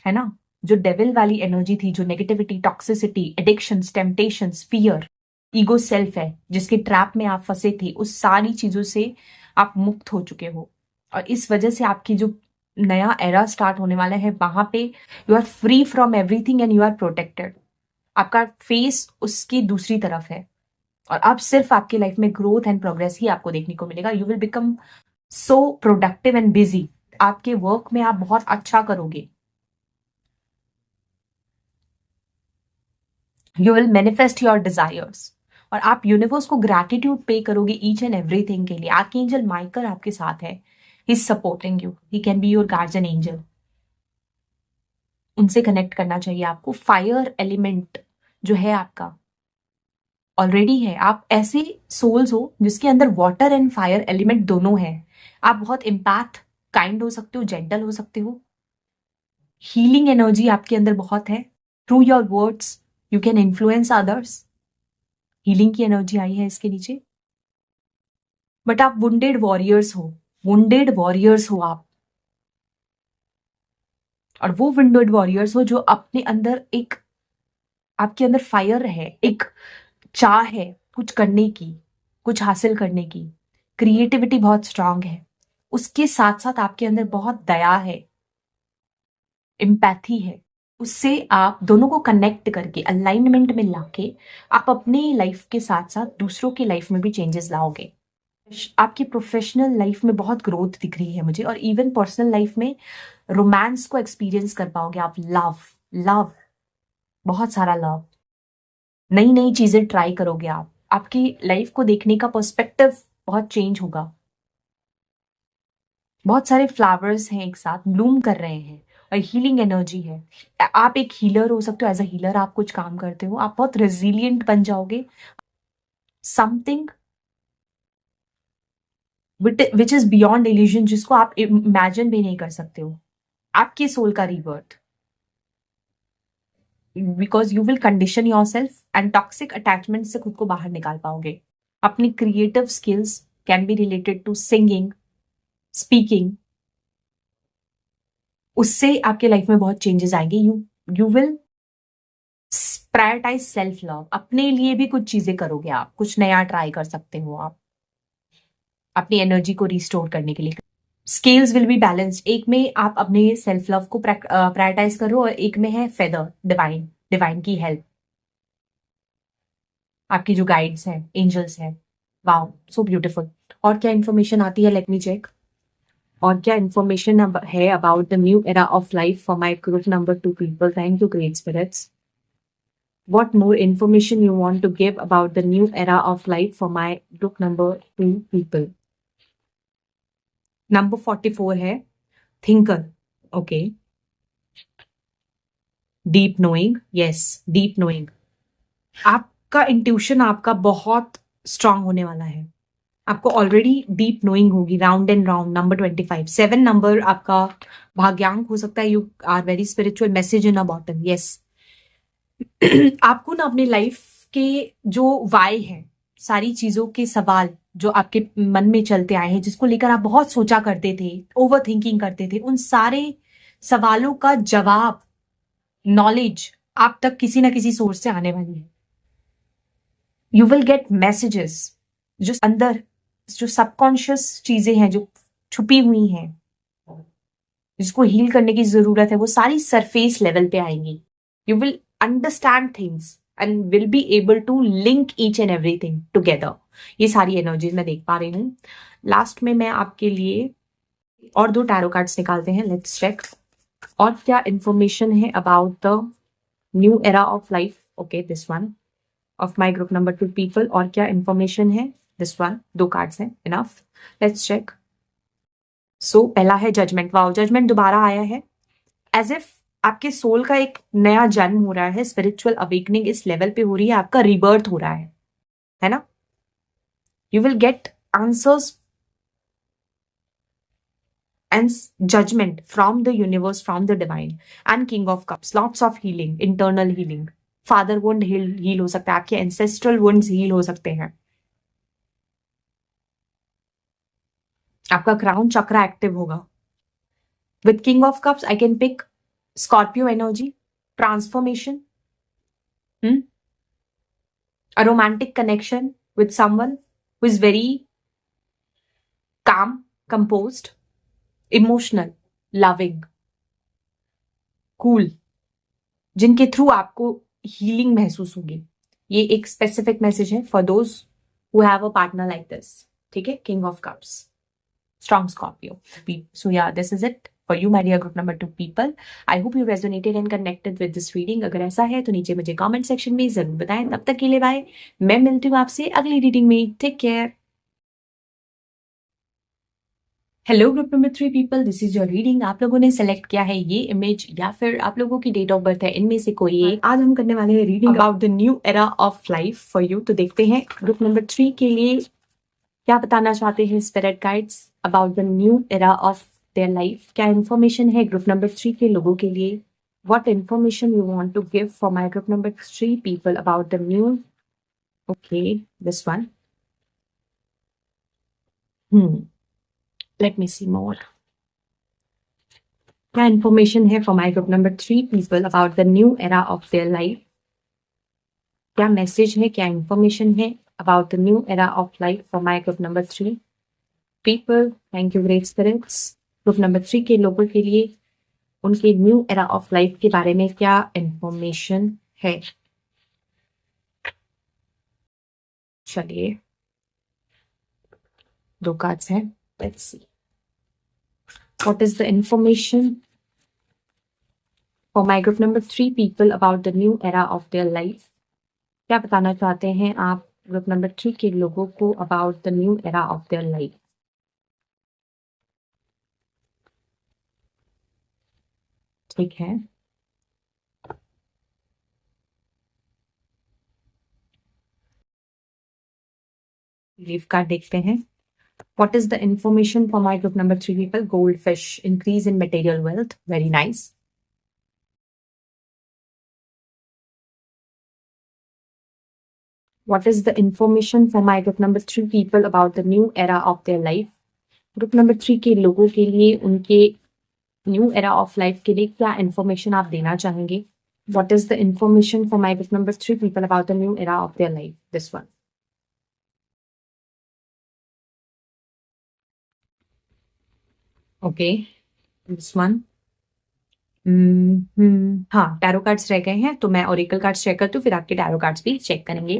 है ना। जो डेविल वाली एनर्जी थी, जो negativity, toxicity, addictions, temptations, fear, ego self है जिसके ट्रैप में आप फंसे थे, उस सारी चीजों से आप मुक्त हो चुके हो। और इस वजह से आपकी जो नया एरा स्टार्ट होने वाला है, वहां पे you are free from everything and you are protected. आपका फेस उसकी दूसरी तरफ है और अब सिर्फ आपकी लाइफ में ग्रोथ एंड प्रोग्रेस ही आपको देखने को मिलेगा। You will become so productive and busy. आपके वर्क में आप बहुत अच्छा करोगे। You will manifest your desires और आप यूनिवर्स को ग्रैटिट्यूड पे करोगे ईच एंड एवरीथिंग के लिए। आर्कएंजल माइकल आपके साथ है, he is supporting you, he can be your guardian angel. उनसे कनेक्ट करना चाहिए आपको। फायर एलिमेंट जो है आपका ऑलरेडी है। आप ऐसे सोल्स हो जिसके अंदर वाटर एंड फायर एलिमेंट दोनों है। आप बहुत इम्पैक्ट काइंड हो सकते हो, जेंटल हो सकते हो। हीलिंग एनर्जी आपके अंदर बहुत है। Through your words you can influence others. Healing की एनर्जी आई है इसके नीचे। बट आप वुंडेड वॉरियर्स हो, वुंडेड वॉरियर्स हो आप। और वो वुंडेड वॉरियर्स हो जो अपने अंदर एक, आपके अंदर फायर है, एक चाह है कुछ करने की, कुछ हासिल करने की। क्रिएटिविटी बहुत स्ट्रांग है। उसके साथ साथ आपके अंदर बहुत दया है, एम्पैथी है। उससे आप दोनों को कनेक्ट करके अलाइनमेंट में लाके आप अपने लाइफ के साथ साथ दूसरों की लाइफ में भी चेंजेस लाओगे। आपकी प्रोफेशनल लाइफ में बहुत ग्रोथ दिख रही है मुझे, और इवन पर्सनल लाइफ में रोमांस को एक्सपीरियंस कर पाओगे आप। लव, लव, बहुत सारा लव। नई नई चीजें ट्राई करोगे आप। आपकी लाइफ को देखने का पर्सपेक्टिव बहुत चेंज होगा। बहुत सारे फ्लावर्स हैं एक साथ ब्लूम कर रहे हैं और हीलिंग एनर्जी है। आप एक हीलर हो सकते हो। एज अ हीलर आप कुछ काम करते हो, आप बहुत रेजिलियंट बन जाओगे। Something which is beyond illusion, जिसको आप इमेजिन भी नहीं कर सकते हो। आपके सोल का rebirth, because you will condition yourself and toxic attachment से खुद को बाहर निकाल पाओगे। अपनी creative skills can be related to singing, speaking. उससे आपके लाइफ में बहुत चेंजेस आएंगे। You will prioritize self love. अपने लिए भी कुछ चीजें करोगे आप, कुछ नया ट्राई कर सकते हो आप अपनी एनर्जी को रिस्टोर करने के लिए। Scales will be balanced. एक में आप अपने सेल्फ लव को प्रायोरिटाइज करो और एक में है फेदर, डिवाइन, डिवाइन की हेल्प, आपकी जो गाइड्स हैं, एंजल्स हैं। Wow, so beautiful. और क्या इन्फॉर्मेशन आती है, लेट मी चेक। और क्या इन्फॉर्मेशन है about the new era of life for my group number 2 people. Thank you great spirits. What more information you want to give about the new era of life for my group number 2 people? Number 44 है thinker. Okay. Deep knowing. Yes, deep knowing. आपका intuition आपका बहुत strong होने वाला है। आपको already deep knowing होगी। Round and round number 25, 7 number आपका भाग्यांक हो सकता है। You are very spiritual. Message in a bottle. Yes, आपको ना अपने लाइफ के जो वाई है, सारी चीजों के सवाल जो आपके मन में चलते आए हैं, जिसको लेकर आप बहुत सोचा करते थे, ओवर थिंकिंग करते थे, उन सारे सवालों का जवाब, नॉलेज आप तक किसी ना किसी सोर्स से आने वाली है। यू विल गेट मैसेजेस जो अंदर, जो सबकॉन्शियस चीजें हैं जो छुपी हुई हैं, जिसको हील करने की जरूरत है, वो सारी सरफेस लेवल पे आएंगी। You will understand things and will be able to link each and everything together. ये सारी एनर्जीज मैं देख पा रही हूँ। लास्ट में मैं आपके लिए और 2 टैरो कार्ड्स निकालते हैं। लेट्स चेक और क्या इंफॉर्मेशन है about the new era of life. Okay, this one of my group number 2 people. और क्या इंफॉर्मेशन है, दिस वन। 2 कार्ड्स हैं, इनफ। Let's check. सो पहला है जजमेंट। वाओ, जजमेंट दोबारा आया है। एज इफ आपके सोल का एक नया जन्म हो रहा है। स्पिरिचुअल अवेकनिंग इस लेवल पे हो रही है, आपका रिबर्थ हो रहा है ना। You will get answers and judgment from the universe, from the divine and king of cups. Lots of healing, internal healing. Father wound heal हो सकता है, आपके एंसेस्ट्रल वुंड्स हील हो सकते हैं। आपका क्राउन चक्रा एक्टिव होगा। With king of cups I can pick Scorpio energy, transformation, a romantic connection with someone who is very calm, composed, emotional, loving, cool, जिनके थ्रू आपको हीलिंग महसूस होगी. ये एक स्पेसिफिक मैसेज है for those who have a partner like this. ठीक है, king of cups, strong Scorpio. So yeah, this is it for you, my dear group number 2 people. I hope you resonated and connected with this reading. अगर ऐसा है तो नीचे मुझे comment section में जरूर बताएं. तब तक के लिए बाय. मैं मिलती हूँ आपसे अगली रीडिंग में. Take care. Hello group number 3 people, this is your reading. आप लोगों ने सेलेक्ट किया है ये इमेज या फिर आप लोगों की डेट ऑफ बर्थ है, इनमें से कोई एक. आज हम करने वाले हैं reading about the new era of life for you. तो देखते हैं ग्रुप नंबर 3 के लिए क्या बताना चाहते हैं spirit guides about the new era of their life. क्या इन्फॉर्मेशन है ग्रुप नंबर 3 के लोगों के लिए. What information you want to give for my group number 3 people about the new. Okay, this one. Let me see more. क्या information है for my group number 3 people about the new era of their life. क्या message है, क्या information है about the new era of life for my group number 3 people. Thank you great spirits. Group number 3 के लोगों के लिए उनके new era of life के बारे में क्या इंफॉर्मेशन है. चलिए, 2 कार्ड्स हैं. Let's see what is the information for my group number 3 people about the new era of their life. क्या बताना चाहते हैं आप ग्रुप नंबर 3 के लोगों को about the new era of their life. ठीक है, लीफ कार्ड देखते हैं. What is the information for my group number 3 people? Goldfish, increase in material wealth. Very nice. What is the information for my group number 3 people about the new era of their life? Group number 3 के लोगों के लिए उनके new era of life के लिए क्या information आप देना चाहेंगे. What is the information for my group number 3 people about the new era of their life? This one. Okay, this one. हाँ, टैरो कार्ड्स रह गए हैं तो मैं ओरेकल कार्ड्स चेक करती हूँ, फिर आपके टैरो कार्ड्स भी चेक करेंगे.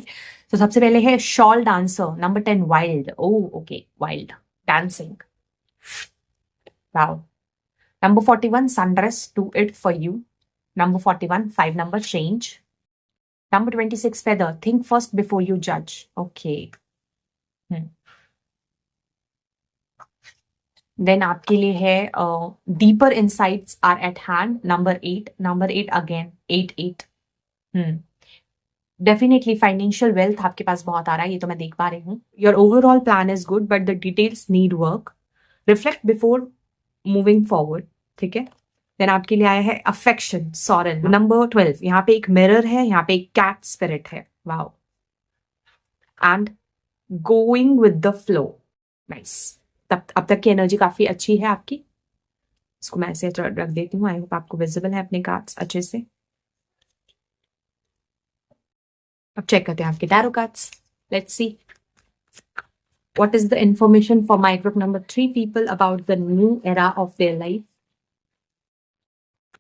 तो सबसे पहले है shawl dancer number 10 wild. Oh okay, wild dancing. Wow. Number 41 sundress, do it for you. Number 41 5 number change. Number 26 feather, think first before you जज. ओके. देन आपके लिए है deeper insights are at hand. Number 8. Number 8 again 8. Definitely financial wealth आपके पास बहुत आ रहा है, ये तो मैं देख पा रही हूँ. Your overall plan is good but the details need work. Reflect before moving forward. ठीक है. देन आपके लिए आया है अफेक्शन सॉरन. नंबर 12. यहाँ पे एक मिरर है, यहाँ पे एक कैट स्पिरिट है. Wow. And going with the flow. Nice. तब अब तक की एनर्जी काफी अच्छी है आपकी. इसको मैं ऐसे रख देती हूँ. आई होप आपको विजिबल है अपने कार्ड्स अच्छे से. अब चेक करते हैं आपके tarot cards. Let's see what is the information for my group number 3 people about the new era of their life.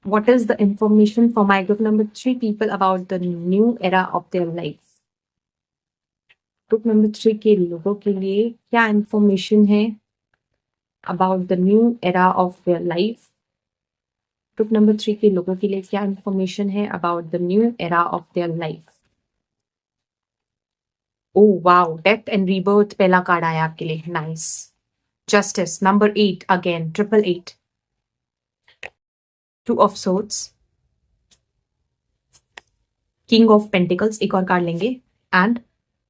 What is the information for my group number 3 people about the new era of their life. Group number 3 के लोगों के लिए क्या information है about the new era of their life. Group number 3 के लोगों के लिए क्या इंफॉर्मेशन है about the new era of their life. Oh wow, death and rebirth पहला कार्ड आया आपके लिए. Nice. Justice number 8 again 888. 2 of swords, king of pentacles. एक और कार्ड लेंगे एंड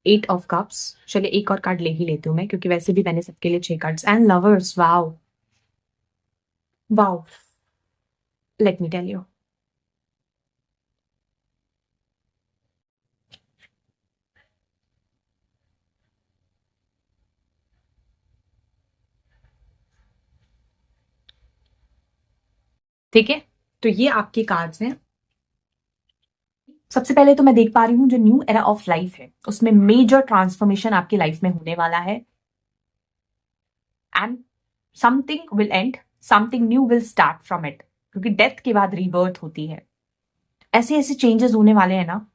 8 ऑफ कप्स. चलिए एक और कार्ड ले ही लेती हूँ मैं, क्योंकि वैसे भी मैंने सबके लिए 6 cards. And lovers. Wow wow. Let me tell you, ठीक है. तो ये आपके कार्ड्स हैं. सबसे पहले तो मैं देख पा रही हूँ जो न्यू एरा ऑफ लाइफ है उसमें मेजर ट्रांसफॉर्मेशन आपकी लाइफ में होने वाला है and something will and, something new will start from it, क्योंकि डेथ के बाद रीबर्थ होती है। ऐसे ऐसे चेंजेस होने वाले हैं ना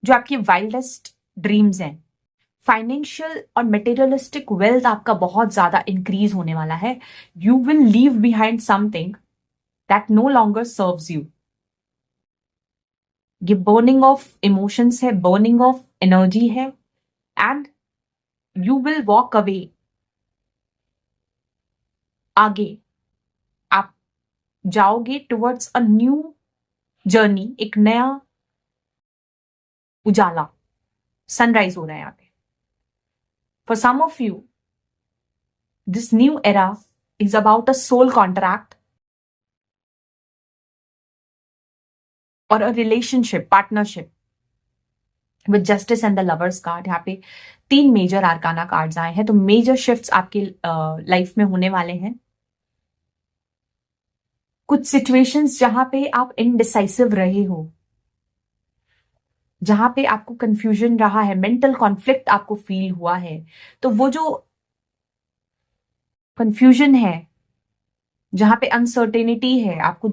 जो आपकी वाइल्डेस्ट ड्रीम्स हैं। फाइनेंशियल और मटेरियलिस्टिक वेल्थ आपका बहुत ज्यादा इंक्रीज होने वाला है। You will leave behind something that no longer serves you. ये बर्निंग ऑफ इमोशंस है, बर्निंग ऑफ एनर्जी है and you will walk away. आगे आप जाओगे टुवर्ड्स अ न्यू जर्नी, एक नया उजाला, सनराइज हो रहा है यहाँ पे। For some of you this new era is about a soul contract और a relationship, partnership with justice and the lovers card. यहाँ पे 3 मेजर आर्काना कार्ड्स आए हैं, तो मेजर शिफ्ट्स आपके लाइफ में होने वाले हैं। कुछ सिचुएशंस जहां पे आप इनडिसाइसिव रहे हो, जहां पे आपको कंफ्यूजन रहा है, मेंटल कॉन्फ्लिक्ट आपको फील हुआ है, तो वो जो कंफ्यूजन है, जहां पे अनसर्टेनिटी है, आपको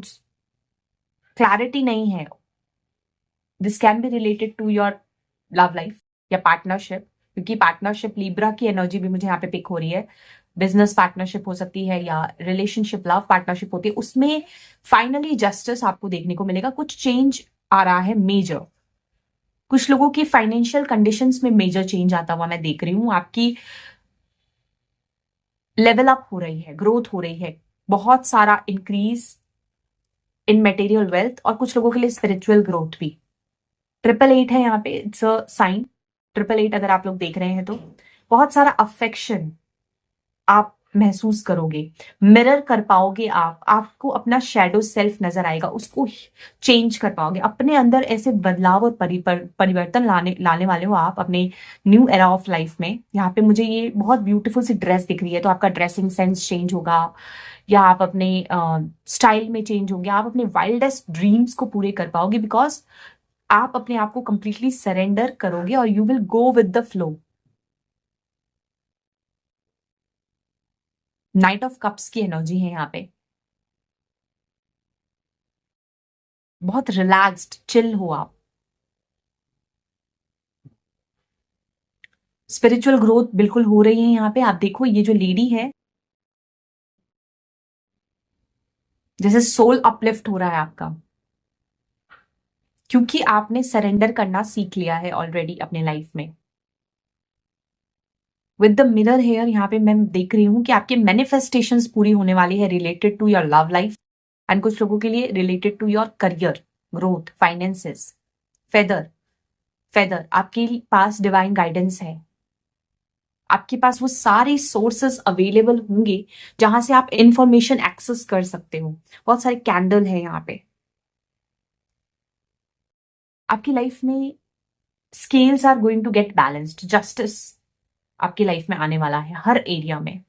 क्लैरिटी नहीं है, this can be related to your love life या पार्टनरशिप, क्योंकि पार्टनरशिप लिब्रा की एनर्जी भी मुझे यहाँ पे पिक हो रही है। बिजनेस पार्टनरशिप हो सकती है या रिलेशनशिप लव पार्टनरशिप होती है, उसमें फाइनली जस्टिस आपको देखने को मिलेगा। कुछ चेंज आ रहा है मेजर। कुछ लोगों की फाइनेंशियल कंडीशंस में मेजर चेंज आता हुआ मैं देख रही हूँ। आपकी लेवल अप हो रही है, ग्रोथ हो रही है, बहुत सारा इंक्रीज इन मटेरियल वेल्थ, और कुछ लोगों के लिए स्पिरिचुअल ग्रोथ भी। 888 है यहाँ पे, इट्स अ साइन। 888 अगर आप लोग देख रहे हैं तो बहुत सारा अफेक्शन आप महसूस करोगे, मिरर कर पाओगे। आपको अपना शैडो सेल्फ नजर आएगा, उसको चेंज कर पाओगे। अपने अंदर ऐसे बदलाव और परिवर्तन लाने लाने वाले हो आप अपने न्यू एरा ऑफ लाइफ में। यहाँ पे मुझे ये बहुत ब्यूटीफुल सी ड्रेस दिख रही है, तो आपका ड्रेसिंग सेंस चेंज होगा, या आप अपने स्टाइल में चेंज होंगे। आप अपने वाइल्डेस्ट ड्रीम्स को पूरे कर पाओगे, बिकॉज आप अपने आप को कंप्लीटली सरेंडर करोगे और you will go with the flow. Night of cups की एनर्जी है यहाँ पे। बहुत रिलैक्स्ड, चिल हो आप। स्पिरिचुअल ग्रोथ बिल्कुल हो रही है यहाँ पे। आप देखो ये जो लेडी है, जैसे सोल अपलिफ्ट हो रहा है आपका, क्योंकि आपने सरेंडर करना सीख लिया है ऑलरेडी अपने लाइफ में। विद द मिरर हेयर यहाँ पे मैं देख रही हूं कि आपके मैनिफेस्टेशंस पूरी होने वाली है related to your love life, and कुछ लोगों के लिए related to your career growth, finances. Feather, feather आपके पास डिवाइन गाइडेंस है। आपके पास वो सारे सोर्सेस अवेलेबल होंगे जहां से आप इंफॉर्मेशन एक्सेस कर सकते हो। बहुत सारे कैंडल है यहाँ पे। आपकी लाइफ में scales are going to get balanced, justice आपकी लाइफ में आने वाला है हर एरिया में।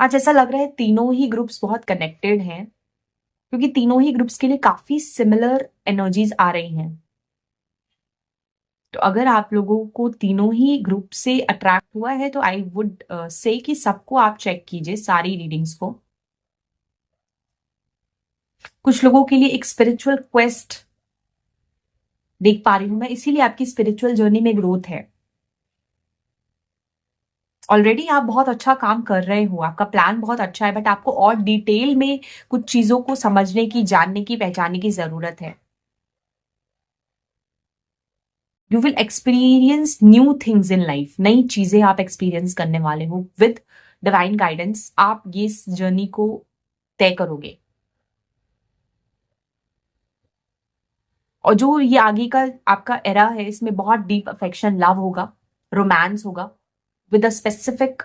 आज ऐसा लग रहा है तीनों ही ग्रुप्स बहुत कनेक्टेड हैं, क्योंकि तीनों ही ग्रुप्स के लिए काफी सिमिलर एनर्जीज आ रही हैं। तो अगर आप लोगों को तीनों ही ग्रुप से अट्रैक्ट हुआ है तो आई वुड से कि सबको आप चेक कीजिए, सारी रीडिंग्स को। कुछ लोगों के लिए एक स्पिरिचुअल क्वेस्ट देख पा रही हूं मैं, इसीलिए आपकी स्पिरिचुअल जर्नी में ग्रोथ है। ऑलरेडी आप बहुत अच्छा काम कर रहे हो, आपका प्लान बहुत अच्छा है, बट आपको और डिटेल में कुछ चीजों को समझने की, जानने की, पहचानने की जरूरत है। You will experience new things in life, नई चीजें आप एक्सपीरियंस करने वाले हो। विद डिवाइन गाइडेंस आप ये जर्नी को तय करोगे। और जो ये आगे का आपका एरा है, इसमें बहुत डीप अफेक्शन, लव होगा, रोमांस होगा, with a specific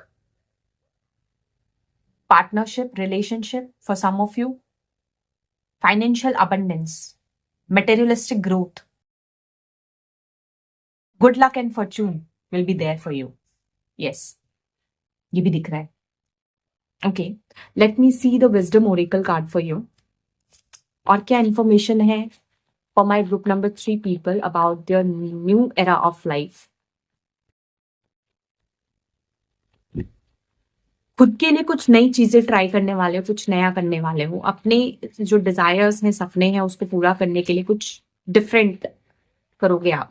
partnership, relationship for some of you, financial abundance, materialistic growth, good luck and fortune will be there for you. Yes, ये भी दिख रहा है। Okay, let me see the wisdom oracle card for you. और क्या information है for my group number 3 people about their new era of life. खुद के लिए कुछ नई चीजें ट्राई करने वाले हो, कुछ नया करने वाले हो, अपने जो डिजायर्स हैं, सपने हैं, उसको पूरा करने के लिए कुछ डिफरेंट करोगे आप,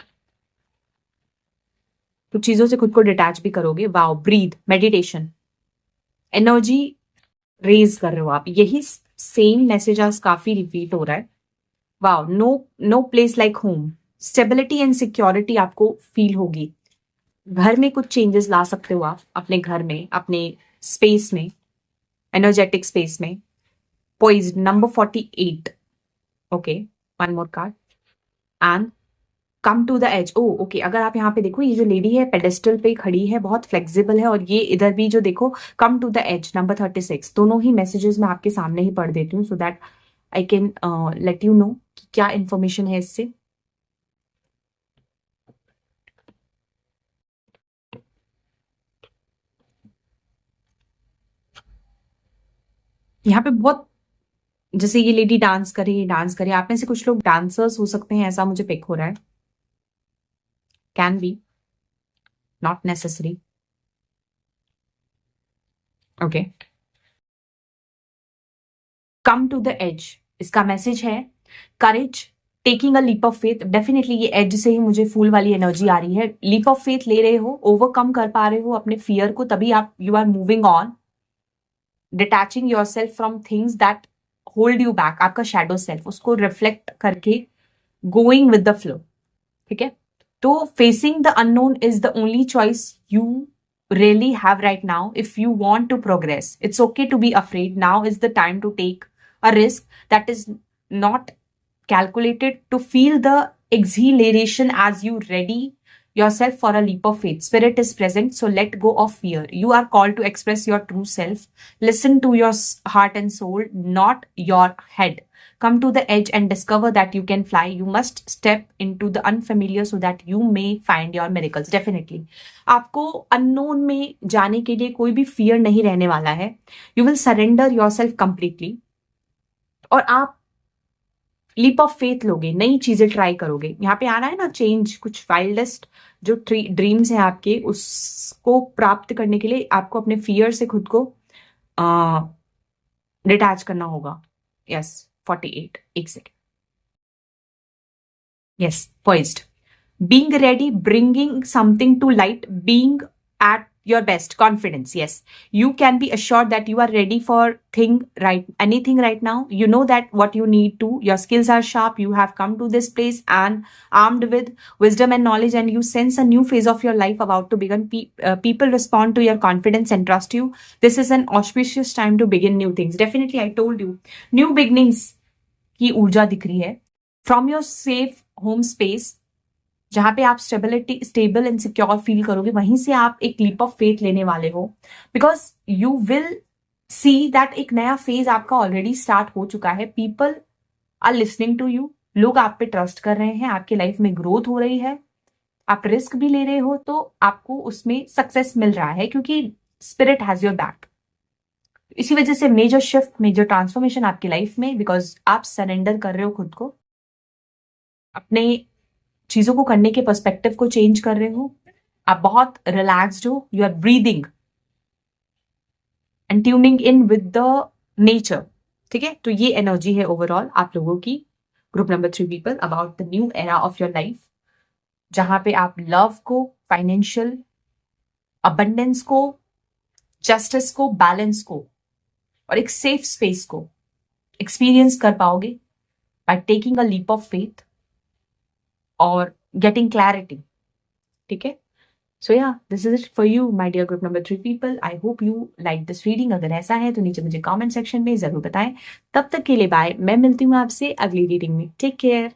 कुछ चीजों से खुद को डिटैच भी करोगे. Wow, breathe, meditation, energy raise कर रहे हो आप. यही सेम मैसेज आज काफी रिपीट हो रहा है. Wow, no place like home. Stability and security आपको फील होगी. घर में कुछ चेंजेस ला सकते हो आप, अपने घर में, अपने स्पेस में, एनर्जेटिक स्पेस में. Poised, number 48. Okay, one more card. And come to the edge. Oh okay, अगर आप यहाँ पे देखो, ये जो लेडी है पेडेस्टल पे खड़ी है, बहुत फ्लेक्सिबल है. और ये इधर भी जो देखो, come to the edge, number 36. दोनों ही मैसेजेस मैं आपके सामने ही पढ़ देती हूँ, so that I can let you know कि क्या इंफॉर्मेशन है इससे. यहाँ पे बहुत, जैसे ये लेडी डांस करे, आप में से कुछ लोग डांसर्स हो सकते हैं, ऐसा मुझे पिक हो रहा है. Can be, not necessary. Okay, come to the edge, इसका मैसेज है courage, taking a leap of faith. Definitely ये एज से ही मुझे फूल वाली एनर्जी आ रही है. लीप ऑफ फेथ ले रहे हो, ओवरकम कर पा रहे हो अपने फियर को, तभी आप you are moving on, detaching yourself from things that hold you back. आपका शैडो सेल्फ, उसको रिफ्लेक्ट करके गोइंग विद द फ्लो. ठीक है, तो facing the unknown is the only choice you really have right now if you want to progress. It's okay to be afraid. Now is the time to take a risk that is not calculated, to feel the exhilaration as you ready yourself for a leap of faith. Spirit is present, so let go of fear. You are called to express your true self. Listen to your heart and soul, not your head. Come to the edge and discover that you can fly. You must step into the unfamiliar so that you may find your miracles. Definitely. आपको unknown में जाने के लिए कोई भी fear नहीं रहने वाला है. You will surrender yourself completely. और आप लीप ऑफ फेथ लोगे, नई चीजें ट्राई करोगे. यहाँ पे आ रहा है ना चेंज, कुछ वाइल्डेस्ट जो ड्रीम्स हैं आपके, उसको प्राप्त करने के लिए आपको अपने फियर से खुद को डिटैच करना होगा. यस, 48, एक second. Yes, poised, being ready, bringing something to light, being at your best, confidence. Yes, you can be assured that you are ready for anything right now. You know that what you need to, your skills are sharp, you have come to this place and armed with wisdom and knowledge, and you sense a new phase of your life about to begin. People respond to your confidence and trust you. This is an auspicious time to begin new things. Definitely, I told you, new beginnings की ऊर्जा दिख रही है. From your safe home space, जहां पे आप stable and secure feel करोगे, वहीं से आप एक लीप ऑफ फेथ लेने वाले हो. Because you will see that एक नया फेज आपका ऑलरेडी स्टार्ट हो चुका है. People are listening to you. लोग आप पे ट्रस्ट कर रहे हैं, आपके लाइफ में ग्रोथ हो रही है, आप रिस्क भी ले रहे हो, तो आपको उसमें सक्सेस मिल रहा है, क्योंकि स्पिरिट हैज योर बैक. इसी वजह से मेजर शिफ्ट, मेजर ट्रांसफॉर्मेशन आपकी लाइफ में, बिकॉज आप सरेंडर कर रहे हो खुद को, अपने चीजों को करने के पर्सपेक्टिव को चेंज कर रहे हो. आप बहुत रिलैक्स्ड हो, you are breathing and tuning in with the nature. ठीक है, तो ये एनर्जी है ओवरऑल आप लोगों की, group number 3 people, about the new era of your life, जहां पे आप लव को, फाइनेंशियल अबंडेंस को, जस्टिस को, बैलेंस को और एक सेफ स्पेस को एक्सपीरियंस कर पाओगे by taking a leap of faith और गेटिंग क्लैरिटी. ठीक है, so yeah, this is it for you my dear group number 3 people. I hope you like this reading. अगर ऐसा है तो नीचे मुझे कमेंट सेक्शन में जरूर बताएं. तब तक के लिए बाय. मैं मिलती हूँ आपसे अगली रीडिंग में. Take care.